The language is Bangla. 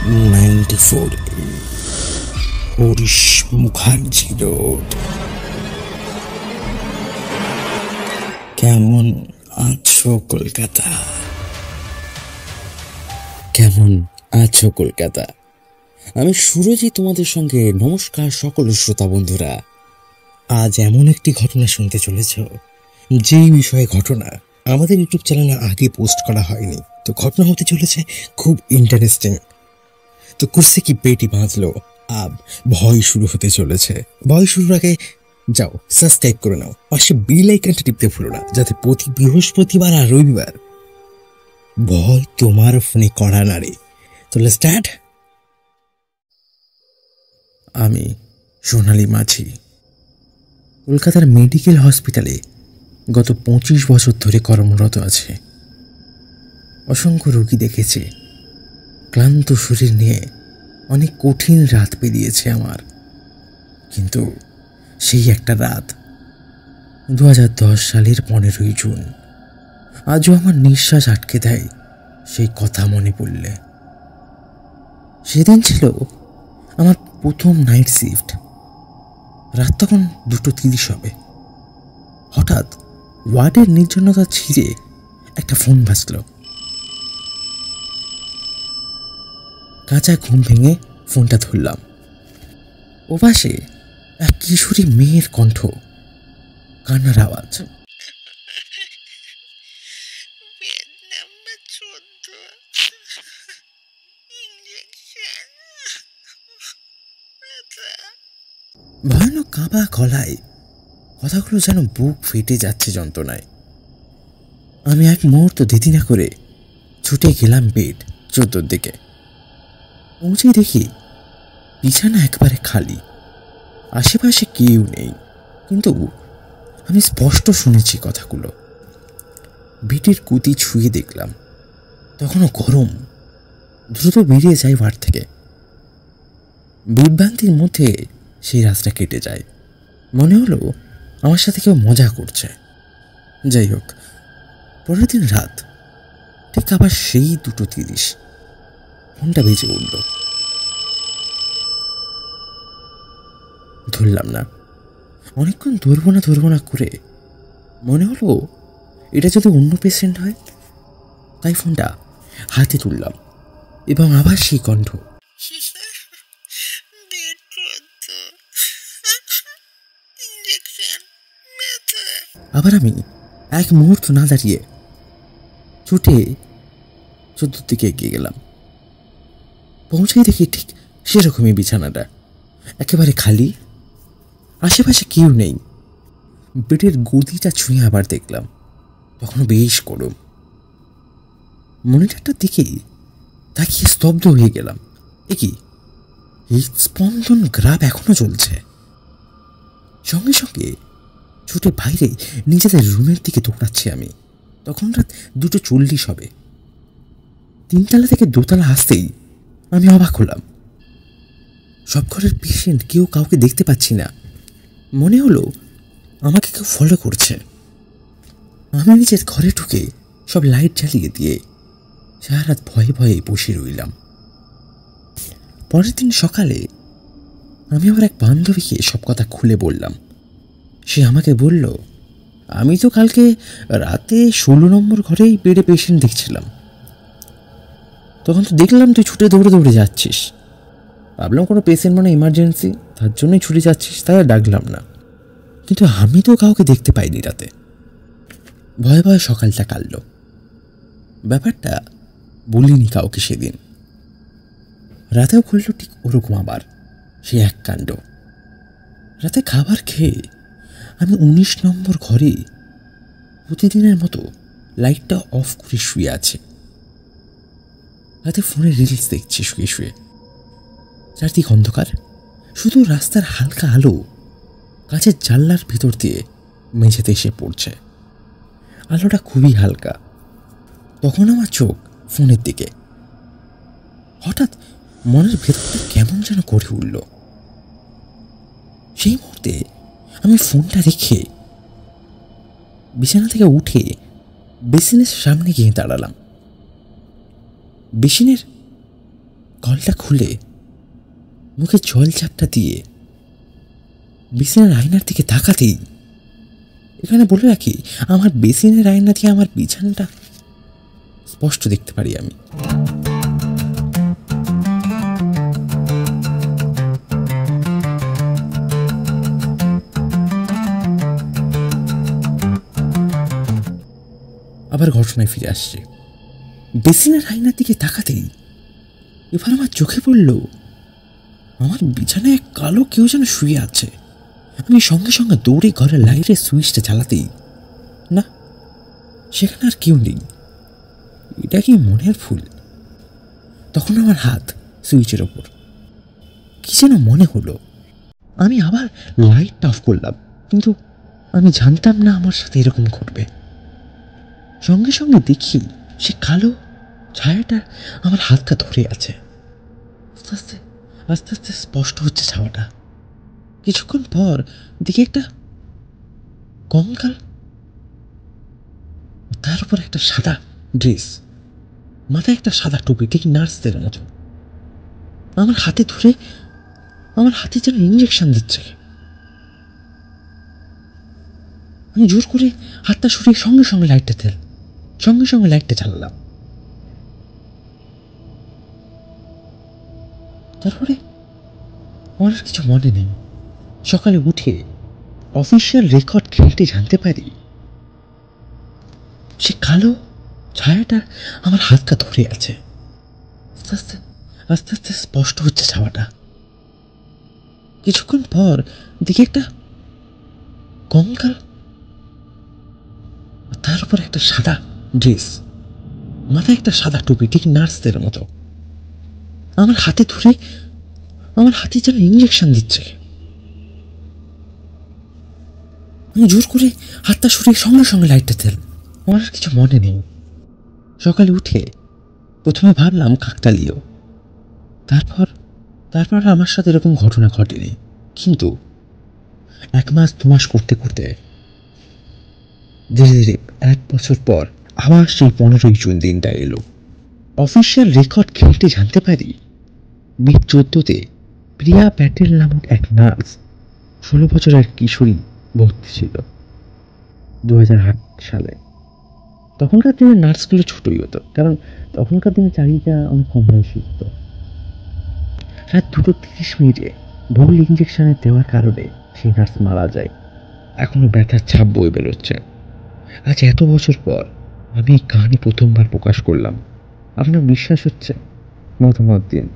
94 হরিশ মুখার্জি রোড। কেমন আছো কলকাতা? কেমন আছো কলকাতা? আমি সুরজি তোমাদের সঙ্গে নমস্কার সকল শ্রোতা বন্ধুরা। আজ এমন একটি ঘটনা শুনতে চলেছ, যেই বিষয়ে ঘটনা আমাদের ইউটিউব চ্যানেলে আগে পোস্ট করা হয়নি। তো ঘটনা হতে চলেছে খুব ইন্টারেস্টিং। তো করছে কি, পেটি বাঁধলো, আব ভয় শুরু হতে চলেছে। ভয় শুরুর আগে যাও সাবস্ক্রাইব করে নাও, পাশে বেল আইকনটা টিপতে ভুলো না, যাতে প্রতি বৃহস্পতিবার আর রবিবার ভয় তোমার ফোনে করা নাড়ে। তো লেটস স্টার্ট। আমি সোনালী মাঝি কলকাতার মেডিকেল হসপিটালে গত 25 বছর ধরে কর্মরত আছে। অসংখ্য রোগী দেখেছি। ক্লান্ত শরীর নিয়ে অনেক কঠিন রাত পেরিয়েছে আমার। কিন্তু সেই একটা রাত 2010 সালের 15ই জুন আজও আমার নিঃশ্বাস আটকে দেয় সেই কথা মনে পড়লে। সেদিন ছিল আমার প্রথম নাইট শিফট। রাত তখন 2:30 হবে। হঠাৎ ওয়ার্ডের নির্জনতা ছিঁড়ে একটা ফোন বাজল। কাঁচা ঘুম ভেঙে ফোনটা ধরলাম। ওপাশে এক কিশোরী মেয়ের কণ্ঠ, কান্নার আওয়াজ। ভয়ানক কাঁপা গলায় কথাগুলো যেন বুক ফেটে যাচ্ছে যন্ত্রণায়। আমি এক মুহূর্ত দেরি না করে ছুটে গেলাম বেড 14 দিকে। পৌঁছে দেখি বিছানা একবারে খালি, আশেপাশে কেউ নেই। কিন্তু আমি স্পষ্ট শুনেছি কথাগুলো। বেডের গতি ছুঁয়ে দেখলাম, তখনও গরম। দ্রুত বেরিয়ে যাই ওয়ার্ড থেকে। বিভ্রান্তির মধ্যে সেই রাতটা কেটে যায়। মনে হলো আমার সাথে কেউ মজা করছে। যাই হোক, পরের দিন রাত ঠিক আবার সেই 2:30 ফোনটা বেজে উঠল। ধরলাম না। অনেকক্ষণ ধরবো না করে মনে হলো এটা যদি অন্য পেশেন্ট হয়। তাই ফোনটা হাতে তুললাম এবং আবার সেই কণ্ঠ। আবার আমি এক মুহূর্ত না দাঁড়িয়ে ছুটে 14 দিকে এগিয়ে গেলাম। পৌঁছাই দেখি ঠিক সেরকমই বিছানাটা, একেবারে খালি, আশেপাশে কেউ নেই। বেডের গদিটা ছুঁয়ে আবার দেখলাম, তখন বেশ গরম। মনিটরটার দিকে তাকিয়ে স্তব্ধ হয়ে গেলাম। কি হৃদস্পন্দন গ্রাফ এখনো চলছে। সঙ্গে সঙ্গে ছুটে বাইরে নিজেদের রুমের দিকে দৌড়াচ্ছি আমি। তখন রাত 2:40 হবে। 3 তলা থেকে 2 তলা আসতেই আমি অবাক হলাম। সব ঘরের পেশেন্ট, কেউ কাউকে দেখতে পাচ্ছি না। মনে হলো আমাকে কেউ ফলো করছে। আমি নিজের ঘরে ঢুকে সব লাইট জ্বালিয়ে দিয়ে সারা রাত ভয়ে ভয়ে বসে রইলাম। পরের দিন সকালে আমি আমার এক বান্ধবীকে সব কথা খুলে বললাম। সে আমাকে বলল, আমি তো কালকে রাতে 16 নম্বর ঘরেই বেডে পেশেন্ট দেখছিলাম। তখন তো দেখলাম তুই ছুটে দৌড়ে যাচ্ছিস। ভাবলাম কোনো পেশেন্ট মানে ইমার্জেন্সি, তার জন্যই ছুটে যাচ্ছিস, তাই আর ডাকলাম না। কিন্তু আমি তো কাউকে দেখতে পাইনি রাতে। ভয়ে ভয়ে সকালটা কাটল। ব্যাপারটা বলিনি কাউকে সেদিন। রাতেও খুলল ঠিক ওরকম আবার সে এক কাণ্ড। রাতে খাবার খেয়ে আমি 19 নম্বর ঘরে প্রতিদিনের মতো লাইটটা অফ করে শুয়ে আছে। রাতে ফোনে রিলস দেখছি শুয়ে শুয়ে। চারদিক অন্ধকার, শুধু রাস্তার হালকা আলো কাছের জানলার ভিতর দিয়ে মেঝেতে এসে পড়ছে। আলোটা খুবই হালকা। তখন আমার চোখ ফোনের দিকে। হঠাৎ মনের ভেতরটা কেমন যেন করে উঠল। সেই মুহূর্তে আমি ফোনটা রেখে বিছানা থেকে উঠে বেসিনের সামনে গিয়ে দাঁড়ালাম। বেসিনের কলটা খুলে মুখে জল চাপটা দিয়ে বিছানার আয়নার দিকে তাকাতেই, এখানে বলে রাখি, আমার বেসিনের আয়না দিয়ে আমার বিছানাটা স্পষ্ট দেখতে পারি আমি। আবার ঘটনায় ফিরে আসছে। বেসিনের আয়নার দিকে তাকাতেই এবার আমার চোখে পড়ল আমার বিছানায় এক কালো কেউ যেন শুয়ে আছে। আমি সঙ্গে সঙ্গে দৌড়ে ঘরের লাইটের সুইচটা চালাতেই না, সেখানে আর কেউ নেই। এটা কি মনের ভুল? তখন আমার হাত সুইচের ওপর, কি যেন মনে হলো। আমি আবার লাইটটা অফ করলাম, কিন্তু আমি জানতাম না আমার সাথে এরকম ঘটবে। সঙ্গে সঙ্গে দেখি সে কালো ছায়াটা আমার হাতটা ধরে আছে। আস্তে আস্তে আস্তে আস্তে স্পষ্ট হচ্ছে ছায়াটা। কিছুক্ষণ পর দেখি একটা কঙ্কাল, তার উপর একটা সাদা ড্রেস, মাথায় একটা সাদা টুপি, ঠিক নার্সদের মতো। আমার হাতে ধরে আমার হাতে যেন ইঞ্জেকশন দিচ্ছে। আমি জোর করে হাতটা সরিয়ে সঙ্গে সঙ্গে লাইটটা চালালাম। তারপরে আমার আর কিছু মনে নেই। সকালে উঠে অফিসিয়াল রেকর্ড ঘেঁটে জানতে পারি সে কালো ছায়াটা আমার হাতটা ধরে আছে। আস্তে আস্তে আস্তে আস্তে স্পষ্ট হচ্ছে ছায়াটা। কিছুক্ষণ পর দেখি একটা কঙ্কাল, তার উপর একটা সাদা ড্রেস, মাথায় একটা সাদা টুপি, ঠিক নার্সদের মতো। আমার হাতে ধরে আমার হাতে যেন ইঞ্জেকশন দিচ্ছে। আমি জোর করে হাতটা সরিয়ে সঙ্গে সঙ্গে লাইটটা দিলাম। আমার আর কিছু মনে নেই। সকালে উঠে প্রথমে ভাবলাম কাকতালীয়, তারপর তারপর আমার সাথে এরকম ঘটনা ঘটেনি। কিন্তু 1 মাস 2 মাস করতে করতে ধীরে ধীরে 1 বছর পর আবার সেই 15ই জুন দিনটা এলো। অফিসিয়াল রেকর্ড ঘেঁটে জানতে পারি মে 14-তে প্রিয়া প্যাটেল নামক এক নার্স 16 বছরের কিশোরী ভর্তি ছিল 2008 সালে। তখনকার দিনে নার্সগুলো ছোটই হতো, কারণ তখনকার দিনে চাকরিটা অনেক কম বয়সী হতো। রাত 2:30 ভুল ইঞ্জেকশনে দেওয়ার কারণে সেই নার্স মারা যায়। এখনো ব্যথার ছাপ বয়ে বেরোচ্ছে। আজ এত বছর পর আমি এই কাহিনী প্রথমবার প্রকাশ করলাম। আপনার বিশ্বাস হচ্ছে? মতামত দিন।